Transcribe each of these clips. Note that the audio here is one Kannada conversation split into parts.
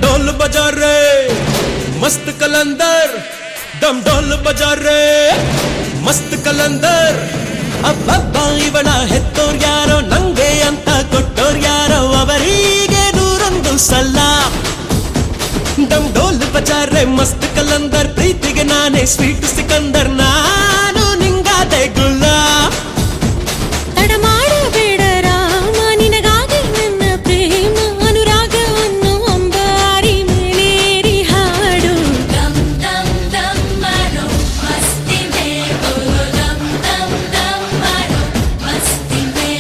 ढोल बजा रे मस्त कलंदर, डम ढोल बजा रे मस्त कलंदर. ಅಬ್ಬಬ್ಬ ಇವಳ ಹೆತ್ತೋರ್ ಯಾರೋ ನಂಗೆ ಅಂತ ಕೊಟ್ಟೋರ್ ಯಾರೋ ಅವರಿಗೆ 101 ಸಲ. ಡಮ್ ಢೋಲ್ ಬಜಾ ರೆ ಮಸ್ತ್ ಕಲಂದರ್, ಪ್ರೀತಿಗೆ ನಾನೇ ಸ್ವೀಟ್ ಸಿಕಂದರ್, ನಾನು ನಿಂಗಾದೆ ಗುಲ್ಲ. ತಡ ಮಾಡಬೇಡ ರಾಮ, ನಿನಗಾಗಿ ನನ್ನ ಪ್ರೇಮ ಅನುರಾಗವನ್ನು ಅಂಬಾರಿ ಮೇಲೇರಿ ಹಾಡು. ದಮ್ ದಮ್ ದಮ್ ಮಾರೋ ಮಸ್ತಿ ಮೇ ಬೋಲೋ, ದಮ್ ದಮ್ ದಮ್ ಮಾರೋ ಮಸ್ತಿ ಮೇ,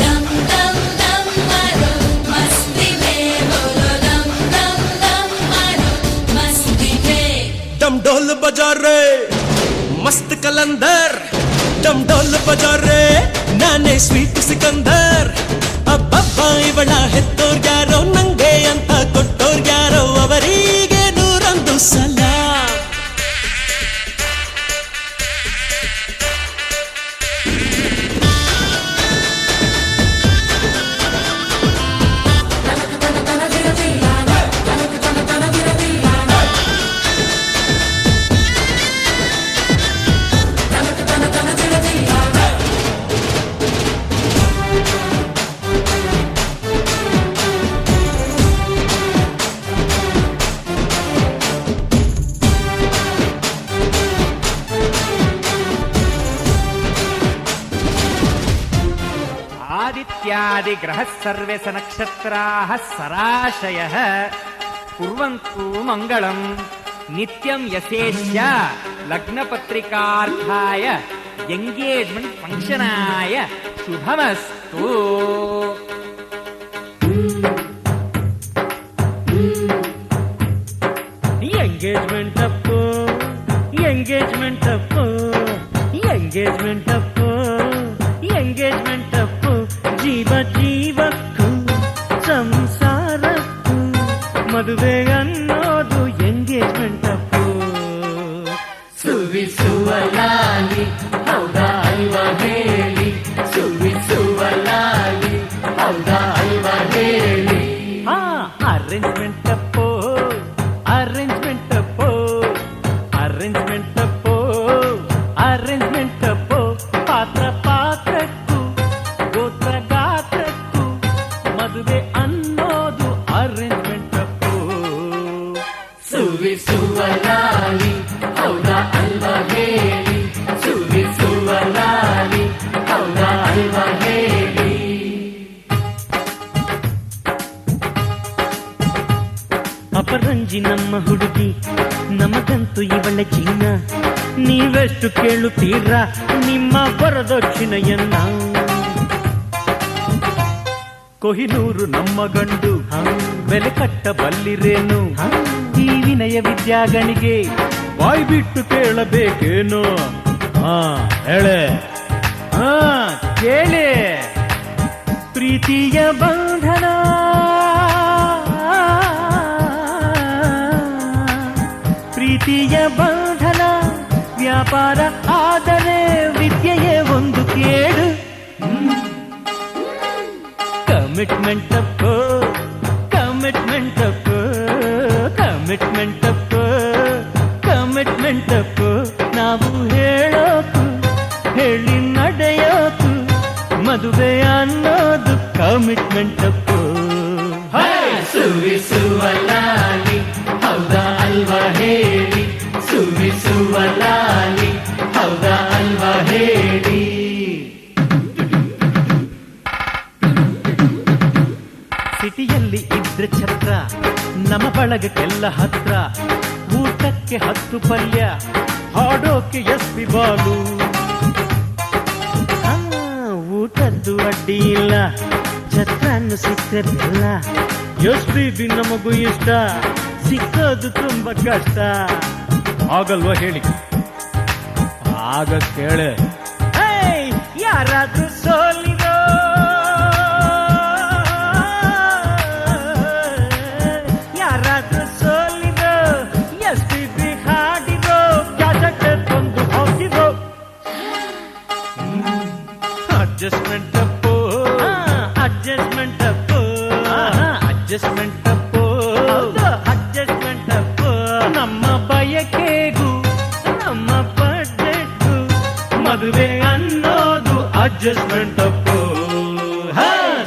ದಮ್ ದಮ್ ದಮ್ ಮಾರೋ ಮಸ್ತಿ ಮೇ ಬೋಲೋ, ದಮ್ ದಮ್ ದಮ್ ಮಾರೋ ಮಸ್ತಿ ಮೇ. डम ढोल बजा रे मस्त कलंदर, डम ढोल बजा रे नाने ಸ್ವೀಟ್ ಸಿಕಂದರ್. ಅಬ್ಬಬ್ಬ ಇವಳ ಹೆತ್ತೋರ್ ಯಾರೋ ನಂಗೆ ಅಂತ ಕೊಟ್ಟೋರ್ ಯಾರೋ ಅವರಿಗೆ 101 ಸಲ. आदित्यादिग्रहः सर्वे नक्षत्राः सराशयः कुर्वन्तु मङ्गलम् नित्यं यशेश्च लग्नपत्रिकार्थाय एङ्गेज्मेण्ट् फङ्क्षनाय शुभमस्तु. ಎಂಗೇಜ್ಮೆಂಟ್ ಅಪ್ಪು, ಎಂಗೇಜ್ಮೆಂಟ್ ಅಪ್ಪು, ಎಂಗೇಜ್ಮೆಂಟ್ ಅಪ್ಪು, ಎಂಗೇಜ್ಮೆಂಟ್ ಅಪ್ಪು, ಜೀವ ಜೀವಕ್ಕೂ ಸಂಸಾರಕ್ಕೂ ಮದುವೆ ಅನ್ನೋದು ಎಂಗೇಜ್ಮೆಂಟ್ ಅಪ್ಪು. ಸುವಿಸುವಲಾಲಿ ಹೌದಾ ಅಲ್ವಾ ಹೇಳಿ, ಸುವಿಸುವಲಾಲಿ ಹೌದಾ ಅಲ್ವಾ ಹೇಳಿ. Arrangement Appu, arrangement Appu, arrangement Appu, arrangement Appu, ಪಾತ್ರ ಪಾತ್ರಕ್ಕೂ ಗೋತ್ರ ಗಾತ್ರಕ್ಕೂ ಮದುವೆ ಅನ್ನೋದು ಅರೇಂಜ್ಮೆಂಟ್ ಅಪ್ಪು. ಸುವಿಸುವಲಾಲಿ ಹೌದಾ ಅಲ್ವಾ ಹೇಳಿ, ಸುವಿಸುವಲಾಲಿ ಹೌದಾ ಅಲ್ವಾ ಹೇಳಿ. ಅಪರಂಜಿ ನಮ್ಮ ಹುಡುಗಿ, ನಮಗಂತೂ ಇವಳ ಚಿನ್ನ, ನೀವೆಷ್ಟು ಕೇಳುತ್ತೀರಾ ನಿಮ್ಮ ವರದಕ್ಷಿಣೆಯನ್ನ. ಕೊಹಿನೂರು ನಮ್ಮ ಗಂಡು, ಬೆಲೆ ಕಟ್ಟಬಲ್ಲಿರೇನು, ಈ ವಿನಯ ವಿದ್ಯಾಗಣಿಗೆ ಬಾಯ್ ಬಿಟ್ಟು ಕೇಳಬೇಕೇನು. ಹೇಳೆ ಕೇಳಿ. ಪ್ರೀತಿಯ ಬಂಧನ, ಪ್ರೀತಿಯ ಬಂಧನ ವ್ಯಾಪಾರ ಆದರೆ ವಿದ್ಯೆಯೇ ಒಂದು ಕೇಡು. Commitment Appu, commitment Appu, commitment Appu, commitment Appu, ನಾವು ಹೇಳೋಕು ಹೇಳಿ ನಡೆಯೋಕು ಮದುವೆ ಅನ್ನೋದು ಕಮಿಟ್ಮೆಂಟ್ ಅಪ್ಪು. ಸುವಿಸುವಲಾಲಿ ಹೌದಾ ಅಲ್ವಾ ಹೇಳಿ, ಸುವಿಸುವಲಾಲಿ ಹೌದಾ ಅಲ್ವಾ ಹೇಳಿ. ಸಿಟಿಯಲ್ಲಿ ಇದ್ರೆ ಛತ್ರ, ನಮ್ಮ ಬಳಗಕ್ಕೆಲ್ಲ ಹತ್ರ, ಊಟಕ್ಕೆ 10 ಪಲ್ಯ, ಹಾಡೋಕೆ ಎಸ್ಪಿ ಬಾಲು. ಊಟದ್ದು ಅಡ್ಡಿ ಇಲ್ಲ, ಛತ್ರನ್ನು ಸಿಕ್ಕದಿಲ್ಲ, ಎಸ್ಪಿ ಬಿ ನಮಗೂ ಇಷ್ಟ, ಸಿಕ್ಕೋದು ತುಂಬಾ ಕಷ್ಟ. ಆಗಲ್ವಾ ಹೇಳಿ, ಆಗ ಕೇಳೆ. ಯಾರಾದ್ರೂ ಸೋಲಿರೋ, ಯಾರಾದ್ರೂ ಸೋಲಿರೋ, ಎಸ್ಪಿ ಬಿ ಹಾಡಿರೋ, ಜಾಜಕ್ಕೆ ತಂದು ಹಾಕಿರೋ. ಅಡ್ಜಸ್ಟ್ಮೆಂಟ್ ಅಪ್ಪು, ಅಡ್ಜಸ್ಟ್ಮೆಂಟ್ ಅಪ್ಪು, ಅಡ್ಜಸ್ಟ್ಮೆಂಟ್ ಅಪ್ಪು, ಅಡ್ಜಸ್ಟ್ಮೆಂಟ್ ಅಪ್ಪು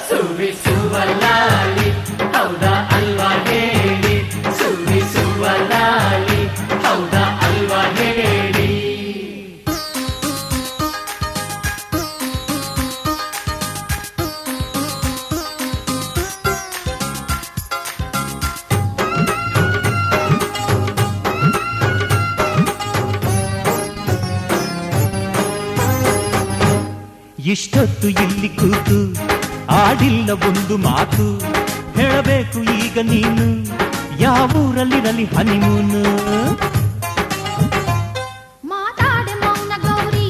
ಸುವಿಸುವ ಲಾಲಿ ಹೌದಾ ಅಲ್ವಾ ಹೇಳಿ ಸುವಿಸುವ ಲಾಲಿ ಹೌದಾ ಅಲ್ವಾ ಹೇಳಿ ಇಷ್ಟೊತ್ತು ಇಲ್ಲಿ ಕೂತು ಆಡಿಲ್ಲ ಒಂದು ಮಾತು ಹೇಳಬೇಕು ಈಗ ನೀನು ಯಾವೂರಲ್ಲಿರಲಿ ಹನಿಮೂನು ಮಾತಾಡೆ ಮೌನ ಗೌರಿ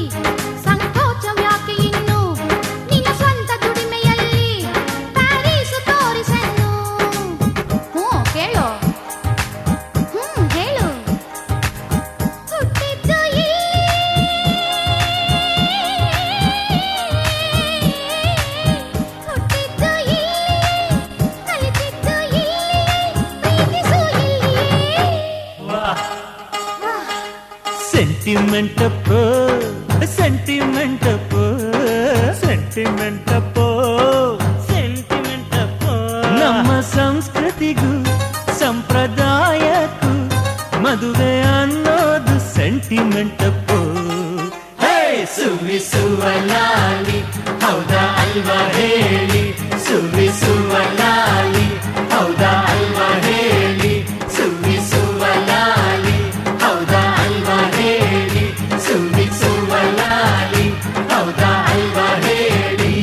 ಸಂಕೋಚವ್ಯಾಕೆ ಇನ್ನು ನಿನ್ನ ಸ್ವಂತ ದುಡಿಮೆಯಲ್ಲಿ ಪ್ಯಾರೀಸು ತೋರಿಸೆನ್ನು ಹೇಳು ಹೇಳು ಹುಟ್ಟಿದ್ದು ಹುಟ್ಟಿದ್ದು ಕಲಿತಿದ್ದು ಪ್ರೀತಿಸು ಸೆಂಟಿಮೆಂಟ್ ಅಪ್ಪು ಸೆಂಟಿಮೆಂಟ್ ಅಪ್ಪು ಸೆಂಟಿಮೆಂಟ್ ಅಪ್ಪು ಸೆಂಟಿಮೆಂಟ್ ಅಪ್ಪು ನಮ್ಮ ಸಂಸ್ಕೃತಿಗೂ ಸಂಪ್ರದಾಯಕ್ಕೂ ಮದುವೆ ಅನ್ನೋದು ಸೆಂಟಿಮೆಂಟ್ ಅಪ್ಪು ಸುವಿಸುವ ಲಾಲಿ ಹೌದಾ ಅಲ್ವಾ ಹೇಳಿ ಸುವಿಸುವ ಲಾಲಿ ಹೌದಾ ಅಲ್ವಾ ಹೇಳಿ ಸುವಿಸುವ ಲಾಲಿ ಹೌದಾ ಅಲ್ವಾ ಹೇಳಿ ಸುವಿಸುವ ಲಾಲಿ ಹೌದಾ ಅಲ್ವಾ ಹೇಳಿ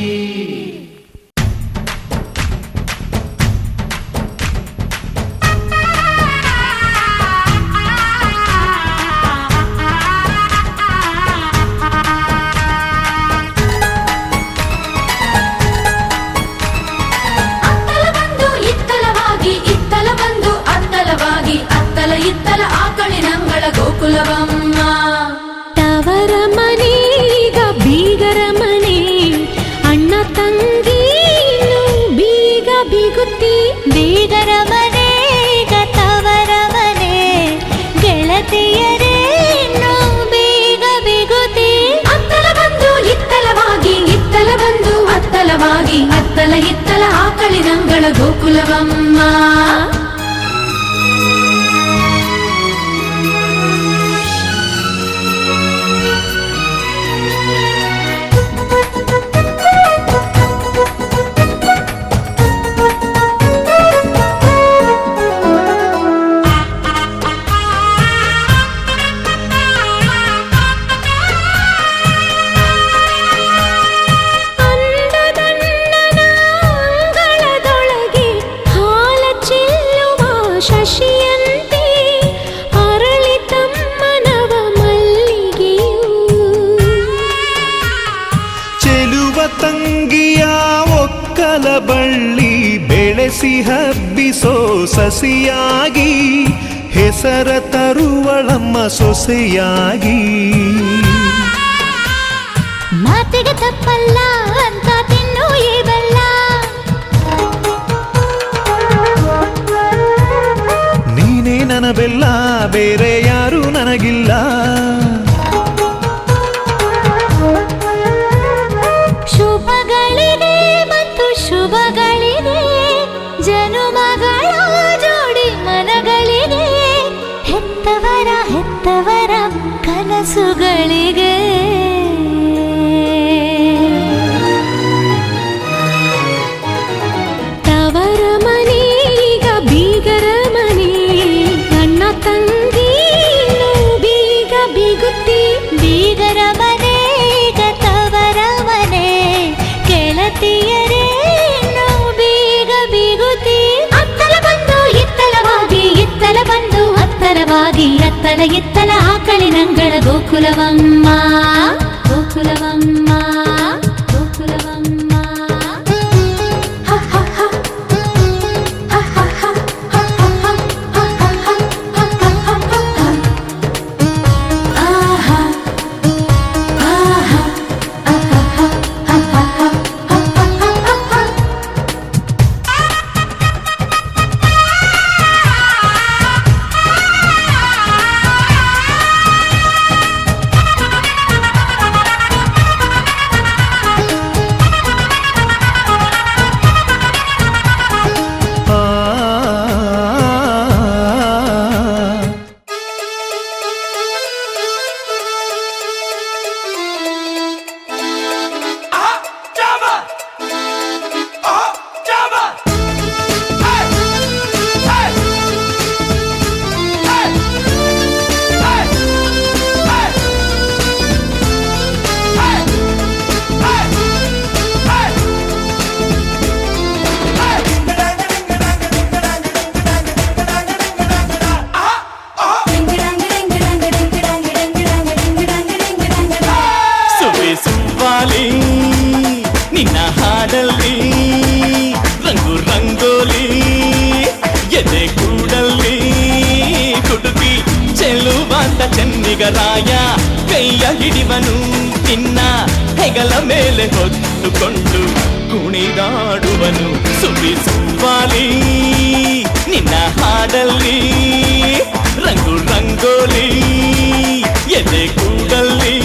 ಅತ್ತಲ ಬಂದು ಇತ್ತಲವಾಗಿ ಇತ್ತಲ ಬಂದು ಅತ್ತಲವಾಗಿ ಅತ್ತಲ ಇತ್ತಲ ಆಕಳಿನಂಗಳ ಗೋಕುಲವಮ್ಮ ತವರ ಮನೆಗ ಬೀಗರ ಮನೆ ಅಣ್ಣ ತಂಗಿ ಬೀಗ ಬೀಗುತ್ತಿ ಬೀಗರ ಮನೆಗ ತವರ ಮನೆ ಗೆಳತಿಯರೇನು ಬೇಗ ಬಿಗುತಿ ಅತ್ತಲ ಬಂದು ಇತ್ತಲವಾಗಿ ಇತ್ತಲ ಬಂದು ಅತ್ತಲವಾಗಿ ಅತ್ತಲ ಇತ್ತಲ ಆಕಳಿನಂಗಳ ಗೋಕುಲವಮ್ಮ ಅಂದದಣ್ಣನ ಅಂಗಳದೊಳಗೆ ಹಾಲ ಚೆಲ್ಲುವ ಶಶಿಯಂತೆ ಅರಳಿ ತಮ್ಮನವ ಮಲ್ಲಿಗೆಯು ಚೆಲುವ ತಂಗಿಯ ಒಕ್ಕಲ ಬಳ್ಳಿ ಬೆಳೆಸಿ ಹಬ್ಬಿಸೋ ಸಸಿಯಾಗಿ ಹೆಸರ ತರುವಳಮ್ಮ ಸೊಸೆಯಾಗಿ ಮಾತಿಗೆ ತಪ್ಪಲ್ಲ ಅಂತ ತಿನ್ನು ಈ ಬೆಲ್ಲ ನೀನೇ ನನ್ನ ಬೆಲ್ಲ ಬೇರೆ ಯಾರು ನನಗಿಲ್ಲ ಶುಭಗಳಿಗೆ ಮತ್ತು ಶುಭಗಳಿಗೆ ಜನುಮಗಳ ಜೋಡಿ ಮನಗಳಿಗೆ ಹೆತ್ತವರ ಕನಸುಗಳಿಗೆ ತವರ ಮನೆಗ ಬೀಗರ ಮನೆ ಅಣ್ಣ ತಂಗಿ ಬೀಗ ಬೀಗುತ್ತಿ ಬೀಗರ ಮನೆಗ ತವರ ಮನೆ ಗೆಳತಿಯರೇನು ಬೇಗ ಬಿಗುತಿ ಅತ್ತಲ ಬಂದು ಇತ್ತಲವಾಗಿ ಇತ್ತಲ ಬಂದು ಅತ್ತಲವಾಗಿ ಅತ್ತಲ ಇತ್ತಲ ಆಕಳಿನಂಗಳ ಗೋಕುಲವಮ್ಮ ಗೋಕುಲವಮ್ಮ ಗೋಕುಲವಮ್ಮ ಚೆಲುವಾದ ಚೆನ್ನಿಗರಾಯ ಕೈಯ ಹಿಡಿವನು ನಿನ್ನ ಹೆಗಲ ಮೇಲೆ ಹೊತ್ತುಕೊಂಡು ಕುಣಿದಾಡುವನು ಸುವಾಲಿ ನಿನ್ನ ಹಾಡಲ್ಲಿ ರಂಗು ರಂಗೋಲಿ ಎದೆ ಕೂಡಲ್ಲಿ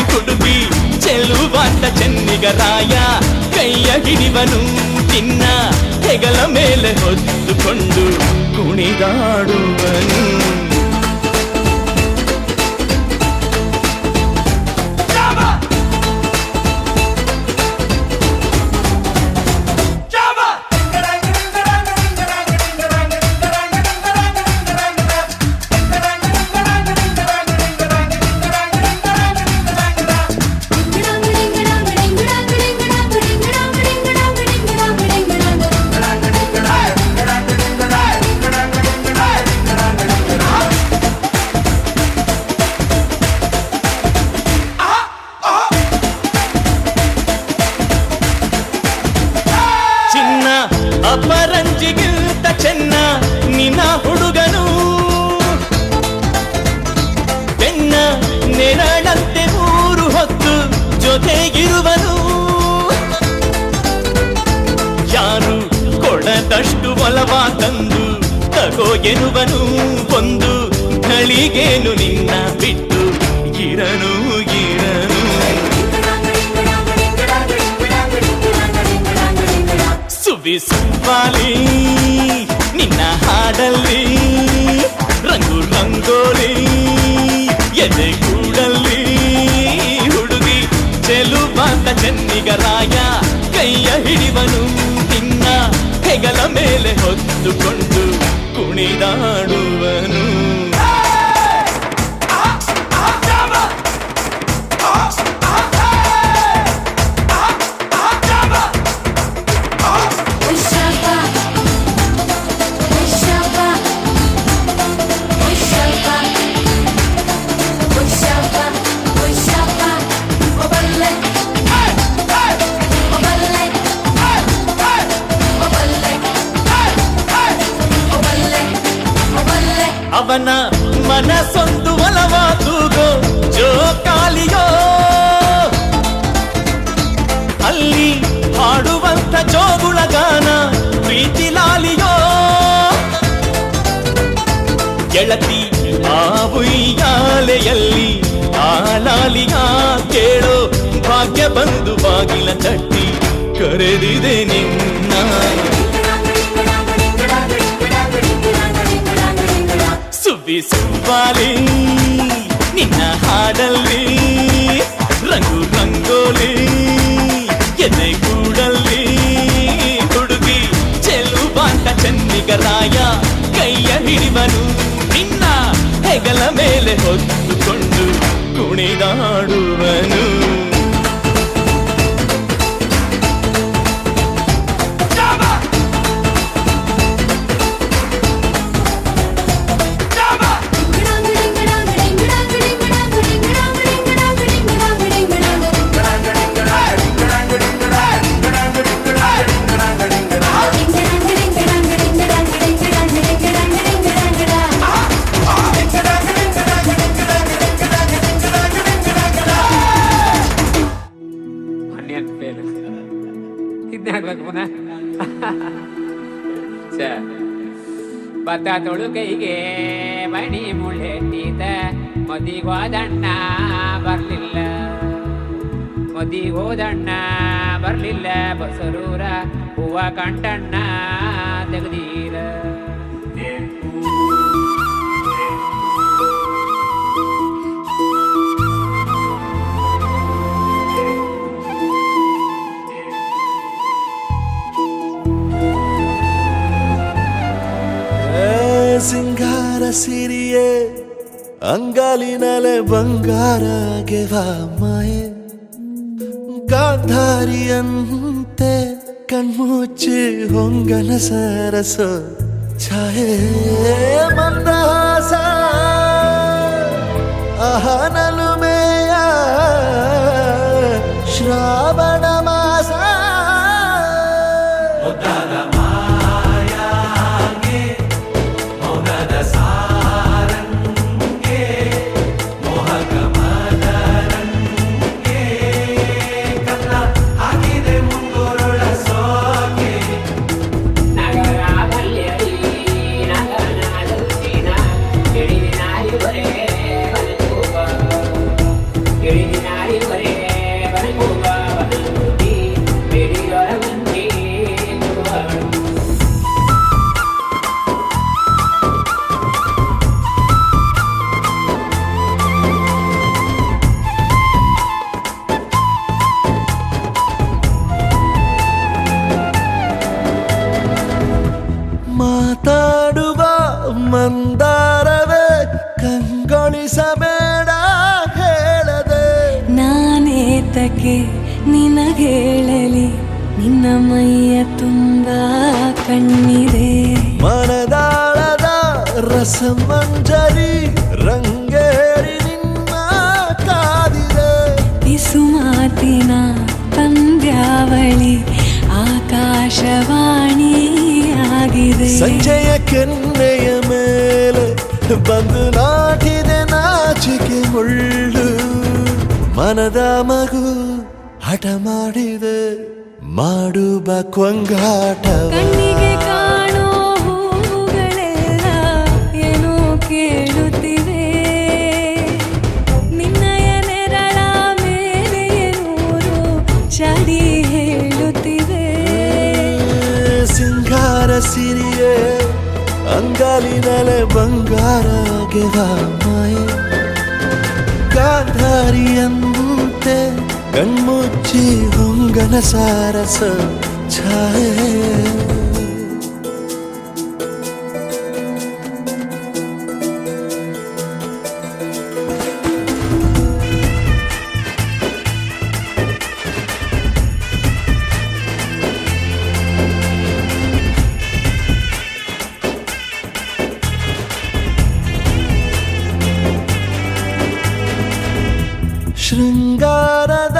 ಹುಡುಗಿ ಚೆಲುವಾದ ಚೆನ್ನಿಗರಾಯ ಕೈಯ ಹಿಡಿವನು ನಿನ್ನ ಹೆಗಲ ಮೇಲೆ ಹೊತ್ತುಕೊಂಡು ಕುಣಿದಾಡುವನು ಅಪರಂಜಿಗಿಂತ ಚೆನ್ನ ನಿನ್ನ ಹುಡುಗನು ಬೆನ್ನ ನೆರಳಂತೆ ಮೂರು ಹೊತ್ತು ಜೊತೆಗಿರುವನು ಯಾರು ಕೊಡದಷ್ಟು ಒಲವ ತಂದು ತಗೋ ಎನ್ನುವನು ಒಂದು ಘಳಿಗೇನು ನಿನ್ನ ಬಿಟ್ಟು ಇರನು ಇರನು ಸುವಾಲಿ ನಿನ್ನ ಹಾಡಲ್ಲಿ ರಂಗು ರಂಗೋಲಿ ಎದೆ ಕೂಡಲ್ಲಿ ಹುಡುಗಿ ಚೆಲುವಾದ ಚೆನ್ನಿಗರಾಯ ಕೈಯ ಹಿಡಿವನು ನಿನ್ನ ಹೆಗಲ ಮೇಲೆ ಹೊತ್ತುಕೊಂಡು ಕುಣಿದಾಡುವನು ಅವನ ಮನಸ್ಸೊಂದು ಒಲವ ತೂಗೋ ಜೋಕಾಲಿಯೋ ಅಲ್ಲಿ ಹಾಡುವಂತ ಜೋಗುಳ ಗಾನ ಪ್ರೀತಿ ಲಾಲಿಯೋ ಗೆಳತಿ ಆ ಉಯ್ಯಾಲೆಯಲ್ಲಿ ಆ ಲಾಲಿಯ ಕೇಳೋ ಭಾಗ್ಯ ಬಂದು ಬಾಗಿಲ ತಟ್ಟಿ ಕರೆದಿದೆ ನಿನ್ನ ಸುವಾಲಿ ನಿನ್ನ ಹಾಡಲ್ಲಿ ರಂಗು ರಂಗೋಲಿ ಎದೆ ಕೂಡಲ್ಲಿ ಹುಡುಗಿ ಚೆಲುವಾದ ಚೆನ್ನಿಗರಾಯ ಕೈಯ ಹಿಡಿವನು ನಿನ್ನ ಹೆಗಲ ಮೇಲೆ ಹೊತ್ತುಕೊಂಡು ಕುಣಿದಾಡುವನು ಭತ್ತ ತೊಳುಕೈಗೆ ಮಣಿ ಮುಳ್ಳೆಟ್ಟಿದ ಮದಿಗೋದಣ್ಣ ಬರ್ಲಿಲ್ಲ ಮದಿಗೋದಣ್ಣ ಬರ್ಲಿಲ್ಲ ಬಸರೂರ ಹೂವ ಕಂಟಣ್ಣ ತೆಗ್ದೀರ ಸಿಂಗಾರ ಸಿರಿಯೇ ಅಂಗಾಲಿನಲೆ ಬಂಗಾರ ಗೆವ ಮಾಯೆ ಗಾಂಧಾರಿಯಂತೆ ಕಣ್ಮುಚ್ಚಿ ಹೊಂಗನ ಸರಸ ಛಾಯೆ ಮಂದಹಾಸ ಅಹನಲುಮೆಯ ಶ್ರಾವಣ ಮಾಸ ಮಾಯಾಗೆ ಮೌನದ ಸಾರಂಗ ಮಂದಾರವೇ ಕಂಗೊಳಿಸಬೇಡ ಹೇಳದೆ ನಾನೇತಕ್ಕೆ ನಿನಗೇಳಲಿ ನಿನ್ನ ಮೈಯ ತುಂಬ ಕಣ್ಣಿದೆ ಮನದಾಳದ ರಸಮಂಜರಿ ರಂಗೇರಿ ನಿನ್ನ ಕಾದಿದೆ ಬಿಸು ಮಾತಿನ ಪಂದ್ಯಾವಳಿ ಆಕಾಶವಾಣಿಯಾಗಿದೆ ಸಂಜೆಯ ಕೆನ್ನೆಯ ಮೇಲೆ ಬಂದು ನಾಟಿದೆ ನಾಚಿಕೆ ಮುಳ್ಳು ಮನದ ಮಗು ಹಠ ಮಾಡಿದೆ ಮಾಡುವ ಕೊಂಗಾಟವ ಕಣ್ಣಿಗೆ ಕಾಣೋ ಹೂಗಳೆಲ್ಲ ಏನೋ ಕೇಳುತ್ತಿವೆ ನಿನ್ನಯ ನೆರಳ ಮೇಲೆ ನೂರು ಚಡಿ ಹೇಳುತ್ತಿವೆ ಸಿಂಗಾರ ಸಿರಿಯೇ ಅಂಗಾಲಿನಲೆ ಬಂಗಾರ ಮಾಯ ಗಾಂಧಾರಿಯಂತೆ ಕಣ್ಮುಚ್ಚಿ ಹೊಂಗನ ಸಾರಸ ಛಾಯೆ ಶೃಂಗಾರದ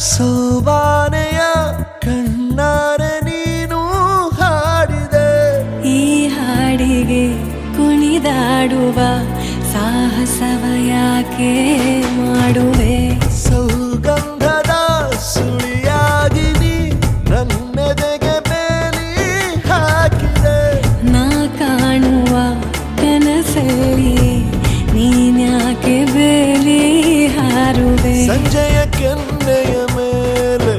ಸೋಬಾನೆಯ ಕಣ್ಣಾರೆ ನೀನು ಹಾಡಿದೆ ಈ ಹಾಡಿಗೆ ಕುಣಿದಾಡುವ ಸಾಹಸವ ಯಾಕೆ ಮಾಡುವೆ ಸೌಗಂಧದ ಸುಳಿಯಾಗಿ ನೀ ನನ್ನೆದೆಗೆ ಬೇಲಿ ಹಾಕಿದೆ ನಾ ಕಾಣುವ ಕನಸಲ್ಲಿ ನೀನ್ಯಾಕೆ ಬೇಲಿ ಹಾರುವೆ ಸಂಜೆಯ ಕೆನ್ನೆಯ ಮೇಲೆ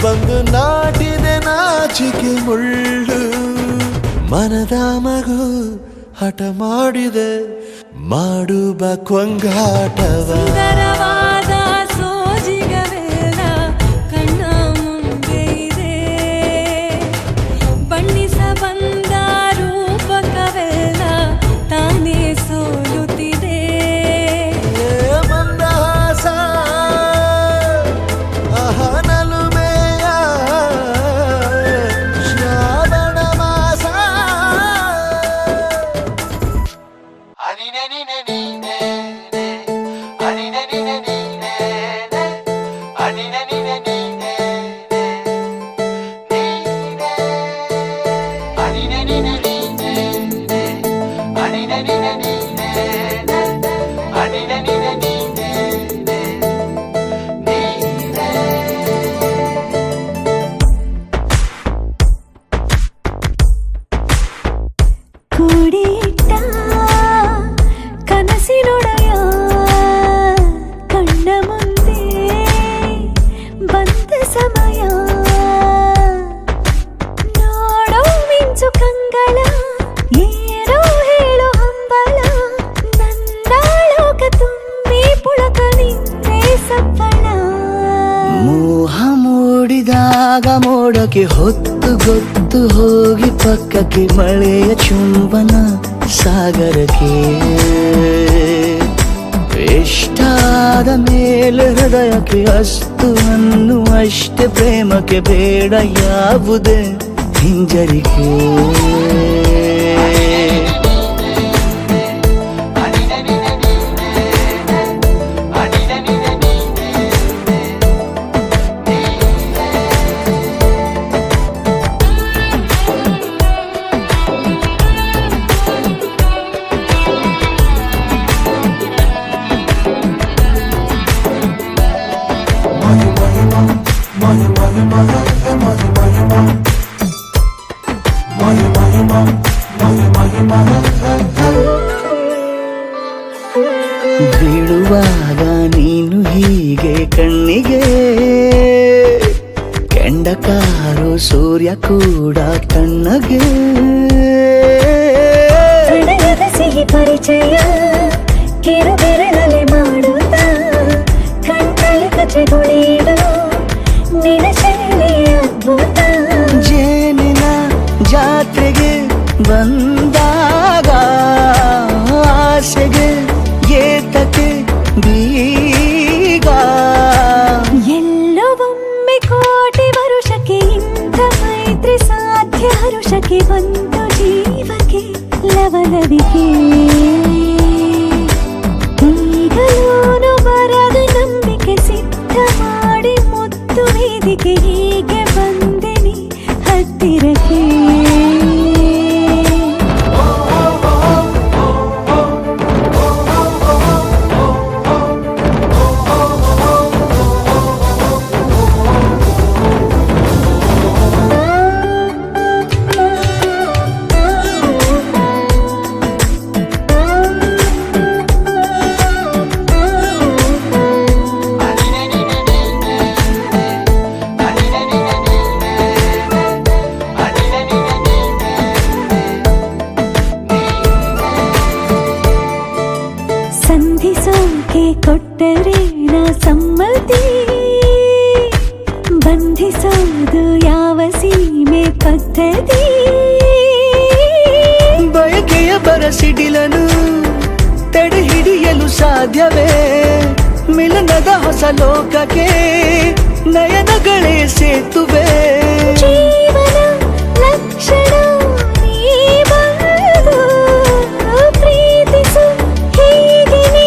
ಬಂದು ನಾಟಿದೆ ನಾಚಿಕೆ ಮುಳ್ಳು ಮನದ ಮಗು ಹಠ ಮಾಡಿದೆ ಮಾಡುವ ಕೊಂಗಾಟವ ಸುಂದರವಾದ ಸೋಜಿಗವೆಲ್ಲ ಕಣ್ಣ ಮುಂದೆ ಇದೆ ಬಣ್ಣಿಸ ಬಂದ ರೂಪಕವೆಲ್ಲ ತಾನೇ ಸೋಲುತ್ತಿದೆ ಮಂದಹಾಸ ಅಹನಲುಮೆಯ ಶ್ರಾವಣ ಮಾಸ ಕೂಡಿಟ್ಟ ಕನಸಿನೊಡೆಯ ಕಣ್ಣ ಮುಂದೆ ಬಂದ ಸಮಯ ನೋಡೋ ಮಿಂಚು ಕಂಗಳ ಏನೋ ಹೇಳೋ ಹಂಬಲ ನಂದಾಳೋಕ ತುಂಬಿ ಪುಳಕ ನಿಂತೆ ಸಪ್ಪಳ ಮೋಹ ಮೂಡಿದಾಗ ಮೋಡಕ್ಕೆ ಹೊತ್ತು ಗೊತ್ತು ಹೋಗಿ ಪಕ್ಕಕ್ಕೆ ಮಳೆಯ ಚುಂಬನ ಸಾಗರಕ್ಕೆ ಇಷ್ಟಾದ ಮೇಲೆ ಹೃದಯಕ್ಕೆ ಅಸ್ತು ಅನ್ನುವಷ್ಟೇ ಪ್ರೇಮಕ್ಕೆ ಬೇಡ ಯಾವುದೇ ಹಿಂಜರಿಕೆ ಬೀಳುವಾಗ ನೀನು ಹೀಗೆ ಕಣ್ಣಿಗೆ ಕೆಂಡಕಾರು ಸೂರ್ಯ ಕೂಡ ಕಣ್ಣಗೆ ಪ್ರಣಯದ ಸಿಹಿ ಪರಿಚಯ ಕಿರು ಬೆರಳಲ್ಲಿ ಮಾಡುತ್ತ ಕಣ್ಣಲ್ಲಿ ಕಚ್ಚೆಗುಳಿಡು ನಿನ ಶೈಲಿ ಅದ್ಭುತ ಜೇನಿನ ಜಾತ್ರೆಗೆ ಬಂದಾಗ ಆಕೆ ಕೊಟ್ಟರೆ ನಾ ಸಮ್ಮತಿ ಬಂಧಿಸೋದು ಯಾವ ಸೀಮೆ ಪದ್ಧತಿ ಬಯಕೆಯ ಬರಸಿಡಿಲನು ತಡೆ ಹಿಡಿಯಲು ಸಾಧ್ಯವೇ ಮಿಲನದ ಹೊಸ ಲೋಕಕ್ಕೆ ನಯನಗಳೇ ಸೇತುವೆ ಜೀವನ ಲಕ್ಷಣ ನೀ ಬಂದು ಪ್ರೀತಿಸು ಹೀಗೆ ನೀ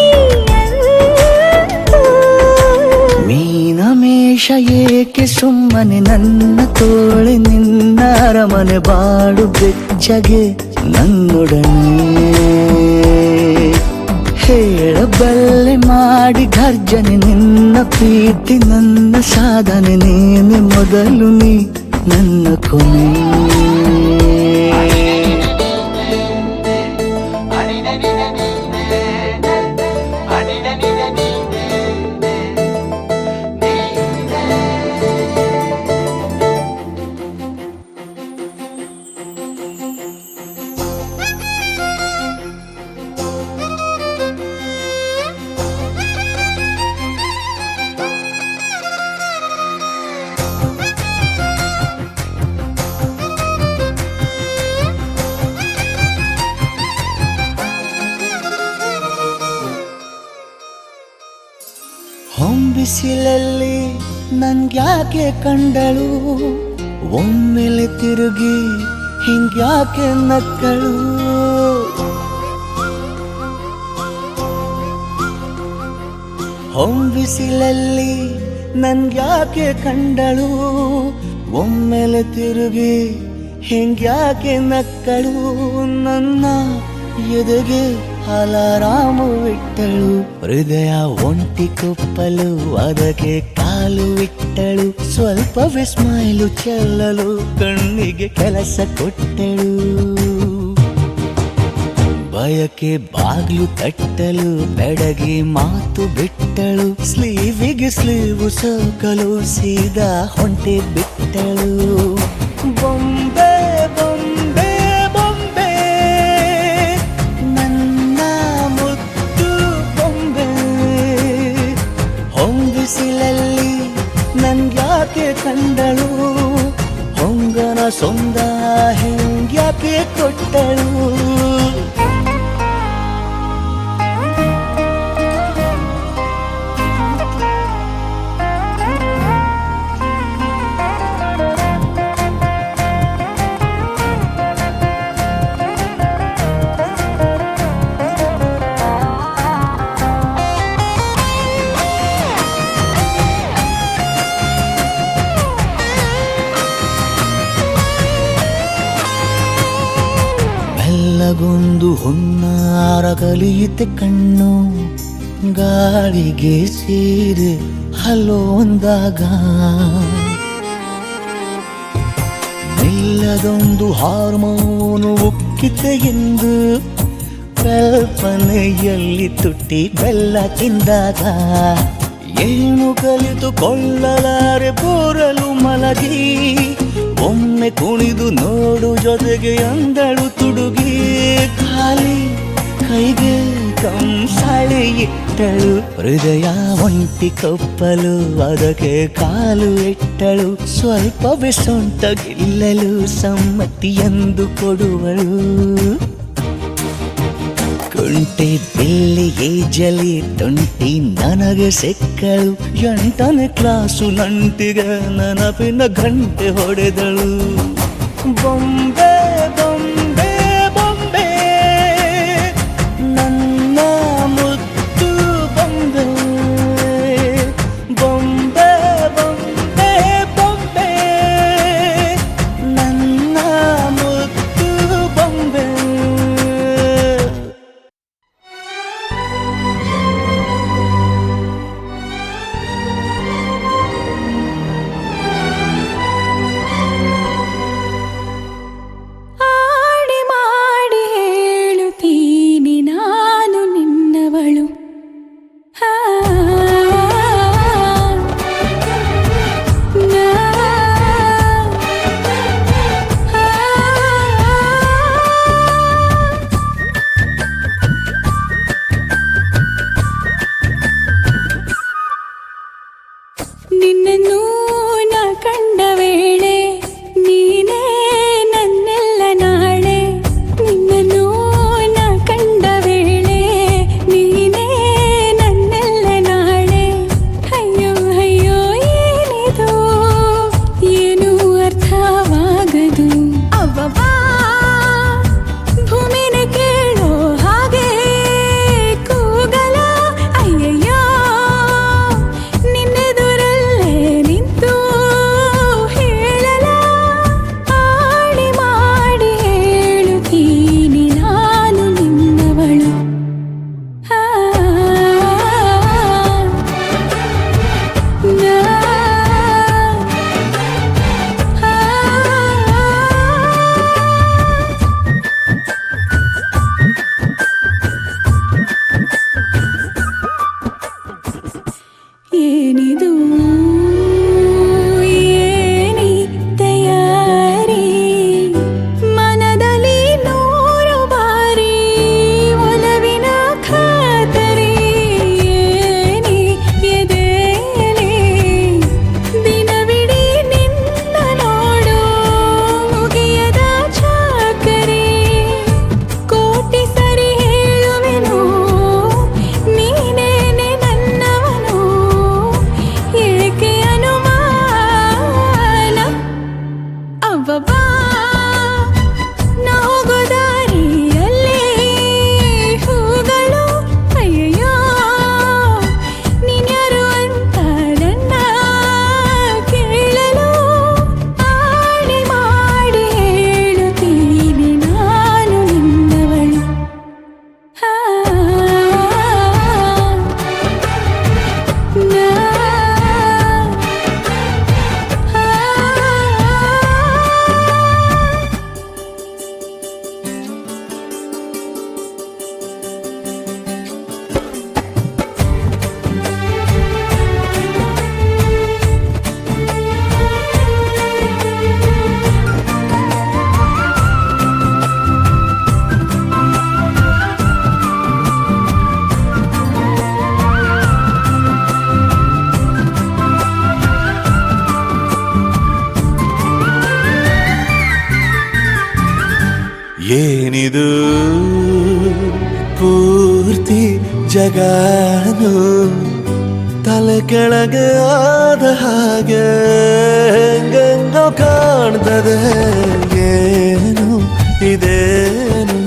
ಅಂದು. ಮೀನಮೇಷ ಏಕೆ ಸುಮ್ಮನೆ ನನ್ನ ತೋಳೆ ನಿನ್ನ ಅರಮನೆ ಬಾಡು ಬೆಚ್ಚಗೆ ನನ್ನೊಡನೆ ಹೇಳಬಲ್ಲೆ ಮಾಡಿ ಗರ್ಜನೆ ನಿನ್ನ ಪ್ರೀತಿ ನನ್ನ ಸಾಧನೆ ನೀನೆ ಮೊದಲು ನೀ ನನ್ನ ಕೊನೆ ಹೊಂಬಿಸಿಲಲ್ಲಿ ನನ್ಗ್ಯಾಕೆ ಕಂಡಳು ಒಮ್ಮೆಲೆ ತಿರುಗಿ ಹಿಂಗ್ಯಾಕೆ ನಕ್ಕಳು ಹೊಂಬಿಸಿಲಲ್ಲಿ ನನ್ಗ್ಯಾಕೆ ಕಂಡಳು ಒಮ್ಮೆಲೆ ತಿರುಗಿ ಹಿಂಗ್ಯಾಕೆ ನಕ್ಕಳು ನನ್ನ ಎದೆಗೆ ಅಲಾರಾಮು ಇಟ್ಟಳು ಹೃದಯ ಒಂಟಿ ಕೊಪ್ಪಲು ಅದಕ್ಕೆ ಕಾಲು ಇಟ್ಟಳು ಸ್ವಲ್ಪವೇ ಸ್ಮೈಲು ಚೆಲ್ಲಲು ಕಣ್ಣಿಗೆ ಕೆಲಸ ಕೊಟ್ಟಳು ಬಯಕೆ ಬಾಗ್ಲು ತಟ್ಟಲು ಬೆಡಗಿ ಮಾತು ಬಿಟ್ಟಳು ಸ್ಲೀವಿಗೆ ಸ್ಲೀವು ಸೋಕಲು ಸೀದಾ ಹೊಂಟೆ ಬಿಟ್ಟಳು ಬೊಂಬೆ ಬೊಂಬೆ ಬೊಂಬೆ ನನ್ನ ಮುದ್ದು ಬೊಂಬೆ ಹೊಂಬಿಸಿಲಲ್ಲಿ ನನ್ಗ್ಯಾಕೆ ಕಂಡಳು ಹೊಂಗನ ಸೊಂದ ಹೆಂಗ್ಯಾಕೆ ಕೊಟ್ಟಳು ಗೊಂದು ಹುನ್ನಾರ ಕಲಿಯುತ್ತೆ ಕಣ್ಣು ಗಾಳಿಗೆ ಸೇರಿ ಹಲೋ ಅಂದಾಗ ನಿಲ್ಲದೊಂದು ಹಾರ್ಮೋನು ಉಕ್ಕಿತೆ ಎಂದು ಕಲ್ಪನೆಯಲ್ಲಿ ತುಟ್ಟಿ ಬೆಲ್ಲ ತಿಂದಾಗ ಏನು ಕಲಿತುಕೊಳ್ಳಲಾರೆ ಬೋರಲು ಮಲಗಿ ಒಮ್ಮೆ ಕುಣಿದು ನೋಡು ಜೊತೆಗೆ ಅಂದಳು ತುಡುಗಿ ಖಾಲಿ ಕೈಗೆ ಕಂಸಾಳೆ ಇಟ್ಟಳು ಹೃದಯ ಒಂಟಿ ಕಪ್ಪಲು ಅದಕ್ಕೆ ಕಾಲು ಇಟ್ಟಳು ಸ್ವಲ್ಪವೇ ಸೊಂಟ ಗೆಲ್ಲಲು ಸಮ್ಮತಿ ಎಂದು ಕೊಡುವಳು ಕುಂಟೆ ಬಿಲ್ಲಿ ಏಜಲಿ ತುಂಟಿ ನನಗೆ ಸಿಕ್ಕಳು 8ನೇ ಕ್ಲಾಸು ನಂಟಿಗೆ ನೆನಪಿನ ಗಂಟೆ ಹೊಡೆದಳು ಬೊಂಬೆ ಬೊಂಬೆ ಬೊಂಬೆ ನನ್ನ ಮುದ್ದು ಬೊಂಬೆ ಬೊಂಬೆ ಬೊಂಬೆ ಬೊಂಬೆ ನನ್ನ ಮುದ್ದು ಬೊಂಬೆ ಜಗನು ತಲೆ ಕೆಳಗೆ ಆದ ಹಾಗೆ ಹೆಂಗೆಂಗೋ ಕಾಣ್ತದೆ. ಏನು ಇದೇನು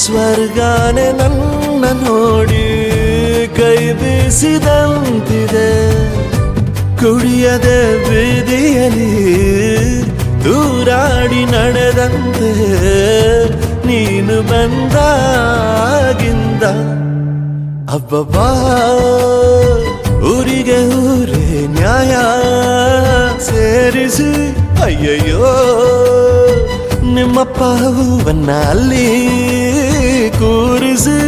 ಸ್ವರ್ಗಾನೆ ನನ್ನ ನೋಡಿ ಕೈ ಬೀಸಿದಂತಿದೆ. ಕುಡಿಯದೆ ಬೀದಿಯಲ್ಲಿ ದೂರಾಡಿ ನಡೆದಂತೆ ನೀನು ಬಂದಾಗಿಂದ ಅಬ್ಬಬ್ಬಾ ಊರಿಗೆ ಊರೇ ನ್ಯಾಯ ಸೇರಿಸಿ ಅಯ್ಯಯ್ಯೋ ನಿಮ್ಮಪ್ಪ ಹೂವನ್ನ ಅಲ್ಲಿ ಕೂರಿಸಿ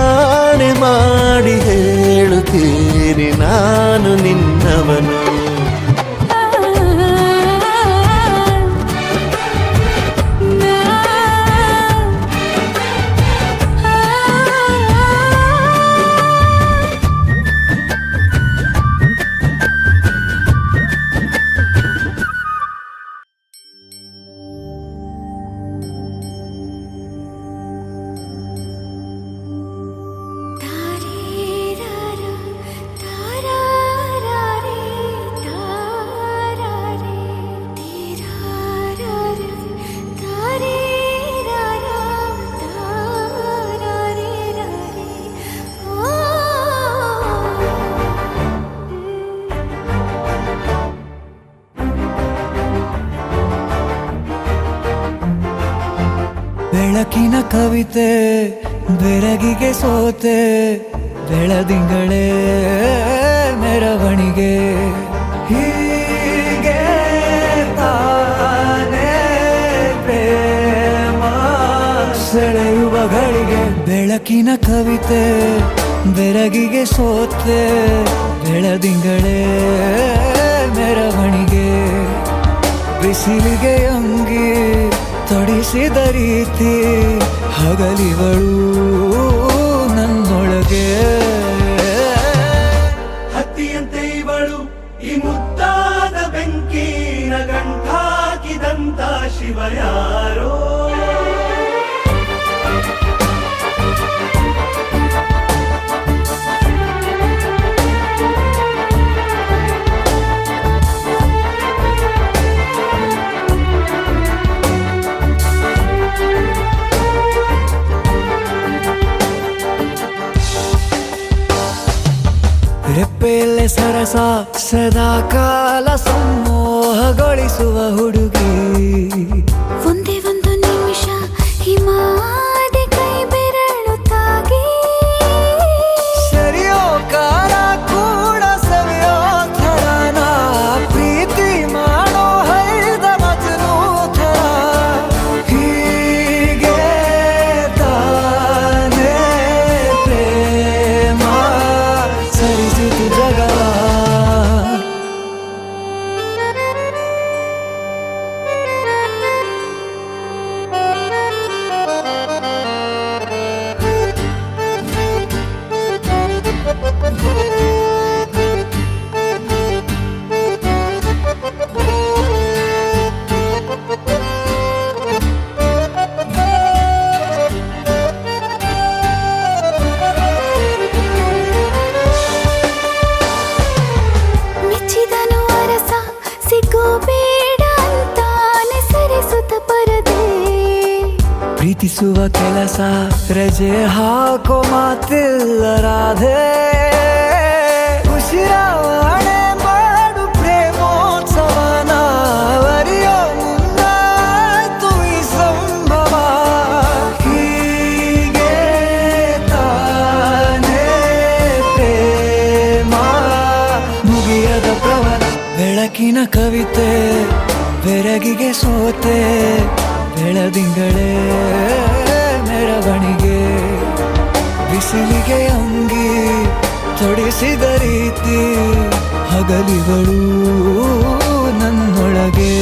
ಆಣೆ ಮಾಡಿ ಹೇಳುತ್ತೀನಿ ನಾನು ನಿನ್ನವನು. ಬೆಳಕಿನ ಕವಿತೆ ಬೆರಗಿಗೆ ಸೋತೆ ಬೆಳದಿಂಗಳೇ ಮೆರವಣಿಗೆ ಹೀಗೆ ತಾನೇ ಪ್ರೇಮ ಸೆಳೆಯುವ ಗಳಿಗೆ. ಬೆಳಕಿನ ಕವಿತೆ ಬೆರಗಿಗೆ ಸೋತೆ ಬೆಳದಿಂಗಳೇ ಮೆರವಣಿಗೆ ಬಿಸಿಲಿಗೆ ಅಂಗಿ ತೊಡಿಸಿದ ರೀತಿ ಹಗಲಿಗಳು ನನ್ನೊಳಗೆ. ಹತ್ತಿಯಂತೆ ಇವಳು ಈ ಮುದ್ದಾದ ಬೆಂಕಿನ ಗಂಟಾಕಿದಂತ ಶಿವ ಯಾರೋ. ರೆಪ್ಪೆಯಲ್ಲೇ ಸರಸ ಸದಾ ಕಾಲ ಸಂಮೋಹಗೊಳಿಸುವ ಹುಡುಗಿ. ಒಂದೇ ಒಂದು ನಿಮಿಷ ಹಿಮಾದಿ ಕೈ ಬೆರಳು ತಾಗಿ ಸರಿಯೋ ಕಾಲ ಕೂಡ ಸವಿಯೋ ಥರನ ಪ್ರೀತಿ ಮಾಡೋ ಹೈದ ಮಜನು ಥರ. ಹೀಗೆ ತಾನೇ ಪ್ರೇಮ ಸರಿಸಿತು ಜಗ. ಮೆಚ್ಚಿದನು ಅರಸ ಸಿಗೋಬೇಡ ಅಂತಾನೆ ಸರಿಸುತ್ತ ಪರದೆ. ಪ್ರೀತಿಸುವ ಕೆಲಸ ರಜೆ ಹಾಕೋ ಮಾತಿಲ್ಲ ರಾಧೆ. ಉಸಿರಾವಣೆ ಮಾಡು ಪ್ರೇಮೋತ್ಸವನ ಅರಿಯೋ ಮುಂದಾಯ್ತು ಈ ಸಂಭವ. ಹೀಗೆ ತಾನೇ ಪ್ರೇಮ ಮುಗಿಯದ ಪ್ರವರ. ಬೆಳಕಿನ ಕವಿತೆ ಬೆರಗಿಗೆ ಸೋತೆ ಬೆಳದಿಂಗಳೇ ಮೆರವಣಿಗೆ ಬಿಸಿಲಿಗೆ ಅಂಗಿ ತೊಡಿಸಿದ ರೀತಿ ಹಗಲಿಗಳು ನನ್ನೊಳಗೆ.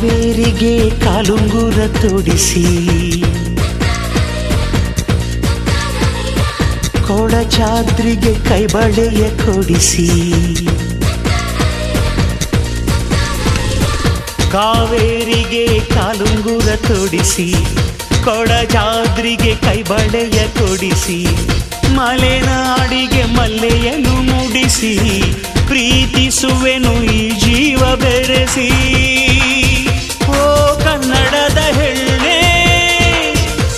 ಕಾವೇರಿಗೆ ಕಾಲುಂಗುರ ತೊಡಿಸಿ ಕೊಡಚಾದ್ರಿಗೆ ಕೈಬಳೆಯ ಕೊಡಿಸಿ ಕಾವೇರಿಗೆ ಕಾಲುಂಗುರ ತೊಡಿಸಿ ಕೊಡಚಾದ್ರಿಗೆ ಕೈಬಳೆಯ ಕೊಡಿಸಿ ಮಲೆನಾಡಿಗೆ ಮಲ್ಲೆಯನ್ನು ಮುಡಿಸಿ ಪ್ರೀತಿಸುವೆನು ಈ ಜೀವ ಬೆರೆಸಿ ಓ ಕನ್ನಡದ ಹೆಣ್ಣೆ